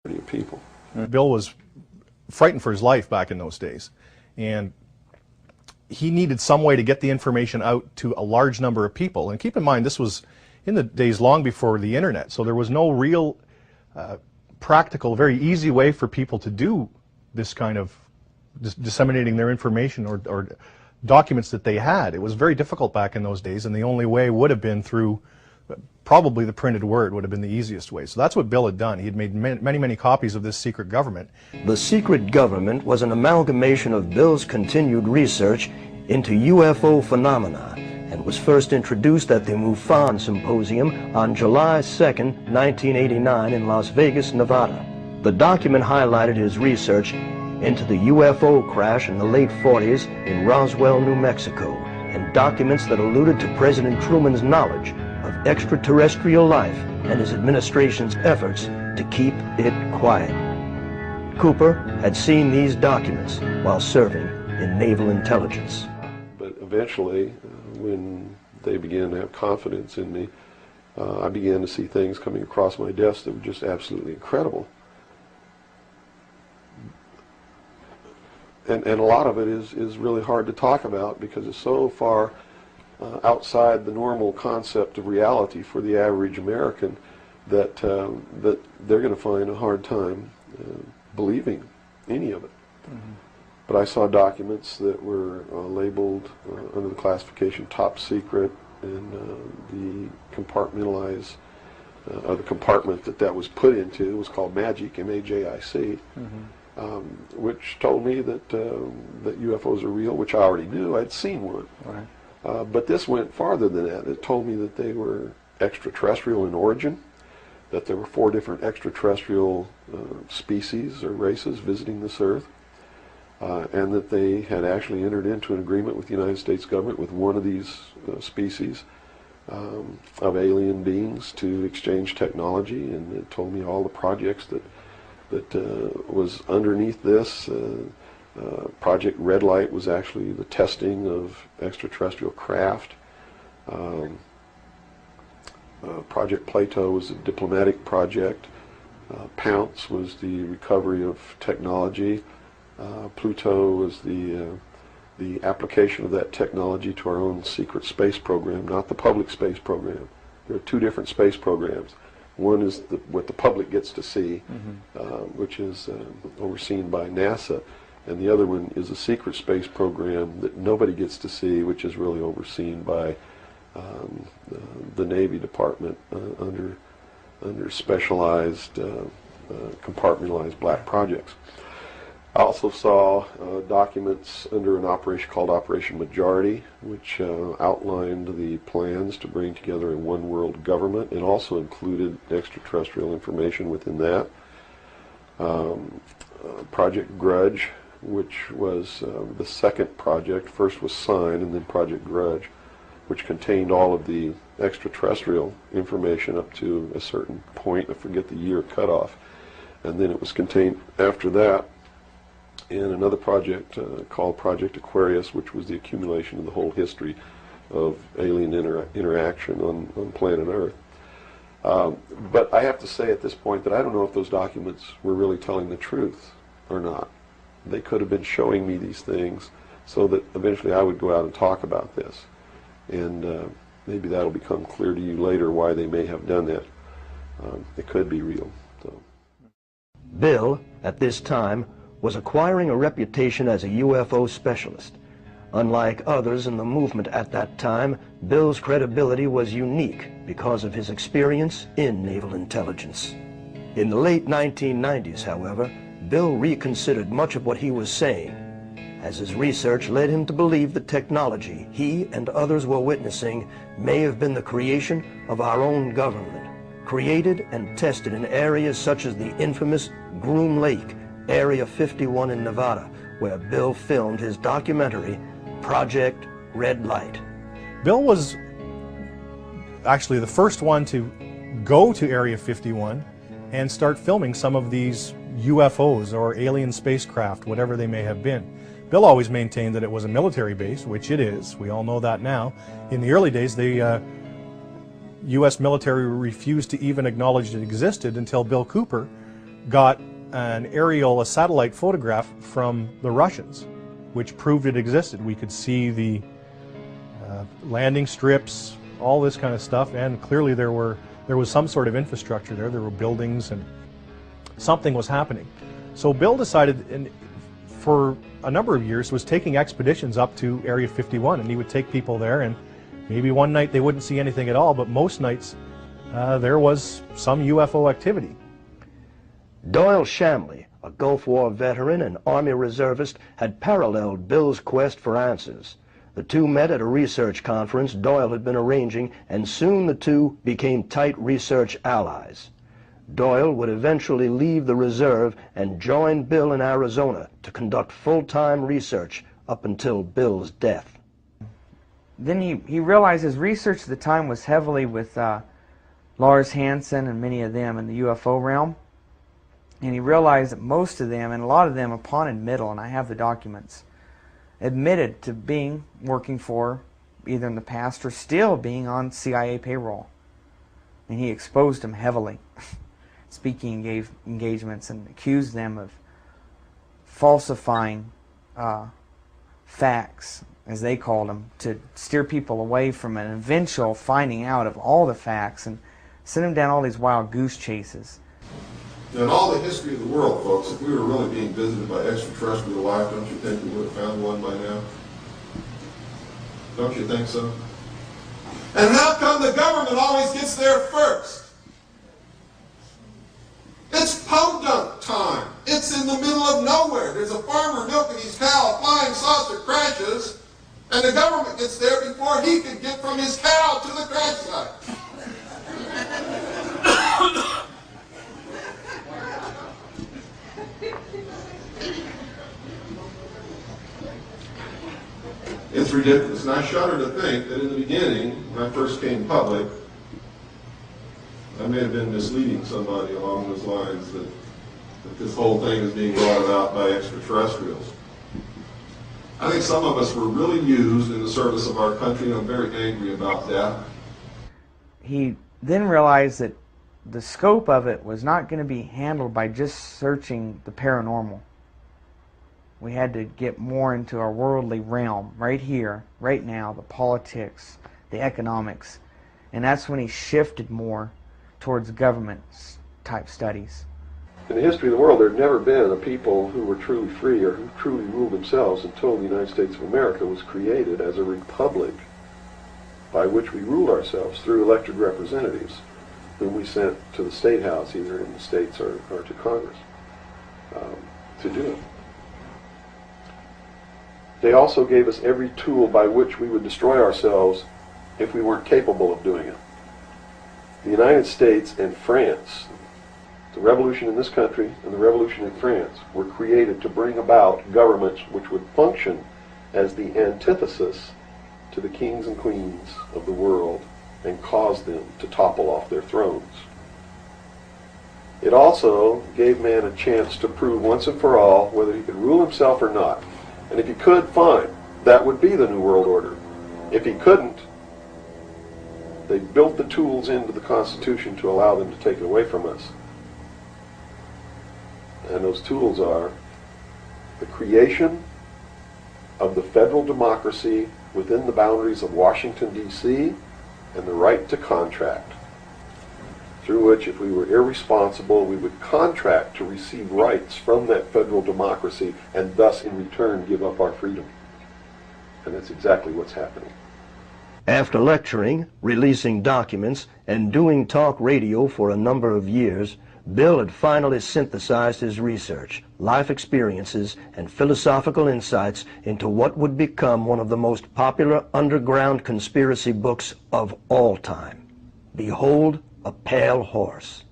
of people. Bill was frightened for his life back in those days, and he needed some way to get the information out to a large number of people. And keep in mind, this was in the days long before the internet, so there was no real practical, very easy way for people to do this kind of disseminating their information or documents that they had. It was very difficult back in those days, and the only way would have been through probably the printed word would have been the easiest way. So that's what Bill had done. He had made many copies of this secret government. The secret government was an amalgamation of Bill's continued research into UFO phenomena and was first introduced at the MUFON Symposium on July 2nd, 1989 in Las Vegas, Nevada. The document highlighted his research into the UFO crash in the late 40s in Roswell, New Mexico, and documents that alluded to President Truman's knowledge of extraterrestrial life and his administration's efforts to keep it quiet. Cooper had seen these documents while serving in Naval Intelligence. But eventually, when they began to have confidence in me, I began to see things coming across my desk that were just absolutely incredible. And a lot of it is really hard to talk about because it's so far outside the normal concept of reality for the average American that that they're going to find a hard time believing any of it. Mm-hmm. But I saw documents that were labeled under the classification top secret, and the compartmentalized or the compartment that was put into was called MAJIC, M-A-J-I-C. Mm-hmm. Which told me that that UFOs are real, which I already knew. I'd seen one. Right. But this went farther than that. It told me that they were extraterrestrial in origin, that there were 4 different extraterrestrial species or races visiting this Earth, and that they had actually entered into an agreement with the United States government with one of these species of alien beings to exchange technology, and it told me all the projects that was underneath this. Project Red Light was actually the testing of extraterrestrial craft. Project Plato was a diplomatic project. Pounce was the recovery of technology. Pluto was the application of that technology to our own secret space program, not the public space program. There are 2 different space programs. One is what the public gets to see, mm-hmm. Which is overseen by NASA, and the other one is a secret space program that nobody gets to see, which is really overseen by the Navy Department under specialized, compartmentalized black projects. I also saw documents under an operation called Operation Majority, which outlined the plans to bring together a one-world government and also included extraterrestrial information within that. Project Grudge, which was the second project. First was Sign and then Project Grudge, which contained all of the extraterrestrial information up to a certain point. I forget the year cutoff. And then it was contained after that in another project called Project Aquarius, which was the accumulation of the whole history of alien interaction on planet Earth. But I have to say at this point that I don't know if those documents were really telling the truth or not. They could have been showing me these things so that eventually I would go out and talk about this. And maybe that'll become clear to you later why they may have done that. It could be real. So. Bill, at this time, was acquiring a reputation as a UFO specialist. Unlike others in the movement at that time, Bill's credibility was unique because of his experience in naval intelligence. In the late 1990s, however, Bill reconsidered much of what he was saying, as his research led him to believe the technology he and others were witnessing may have been the creation of our own government, created and tested in areas such as the infamous Groom Lake, Area 51 in Nevada, where Bill filmed his documentary, Project Red Light. Bill was actually the first one to go to Area 51 and start filming some of these UFOs or alien spacecraft, whatever they may have been. Bill always maintained that it was a military base, which it is. We all know that now. In the early days, the U.S. military refused to even acknowledge it existed until Bill Cooper got a satellite photograph from the Russians, which proved it existed. We could see the landing strips, all this kind of stuff, and clearly there was some sort of infrastructure there. There were buildings, and something was happening. So Bill decided, for a number of years, was taking expeditions up to Area 51, and he would take people there, and maybe one night they wouldn't see anything at all, but most nights there was some UFO activity. Doyle Shamley, a Gulf War veteran and Army reservist, had paralleled Bill's quest for answers. The two met at a research conference Doyle had been arranging, and soon the two became tight research allies. Doyle would eventually leave the reserve and join Bill in Arizona to conduct full-time research up until Bill's death. Then he realized his research at the time was heavily with Lars Hansen and many of them in the UFO realm. And he realized that most of them, and a lot of them upon admittal, and I have the documents, admitted to working for, either in the past or still being on CIA payroll. And he exposed them heavily, speaking engagements, and accused them of falsifying facts, as they called them, to steer people away from an eventual finding out of all the facts, and send them down all these wild goose chases. In all the history of the world, folks, if we were really being visited by extraterrestrial life, don't you think we would have found one by now? Don't you think so? And how come the government always gets there first? It's podunk time. It's in the middle of nowhere. There's a farmer milking his cow, a flying saucer crashes, and the government gets there before he can get from his cow to the crash site. It's ridiculous. And I shudder to think that in the beginning, when I first came public, I may have been misleading somebody along those lines that this whole thing is being brought about by extraterrestrials. I think some of us were really used in the service of our country, and I'm very angry about that. He then realized that the scope of it was not going to be handled by just searching the paranormal. We had to get more into our worldly realm, right here, right now, the politics, the economics. And that's when he shifted more towards government-type studies. In the history of the world, there had never been a people who were truly free or who truly ruled themselves until the United States of America was created as a republic by which we ruled ourselves through elected representatives whom we sent to the State House, either in the States or to Congress, to do it. They also gave us every tool by which we would destroy ourselves if we weren't capable of doing it. The United States and France, the revolution in this country and the revolution in France, were created to bring about governments which would function as the antithesis to the kings and queens of the world and cause them to topple off their thrones. It also gave man a chance to prove once and for all whether he could rule himself or not. And if he could, fine. That would be the New World Order. If he couldn't, they built the tools into the Constitution to allow them to take it away from us. And those tools are the creation of the federal democracy within the boundaries of Washington, D.C., and the right to contract, through which, if we were irresponsible, we would contract to receive rights from that federal democracy and thus in return give up our freedom. And that's exactly what's happening. After lecturing, releasing documents, and doing talk radio for a number of years, Bill had finally synthesized his research, life experiences, and philosophical insights into what would become one of the most popular underground conspiracy books of all time. Behold, A Pale Horse.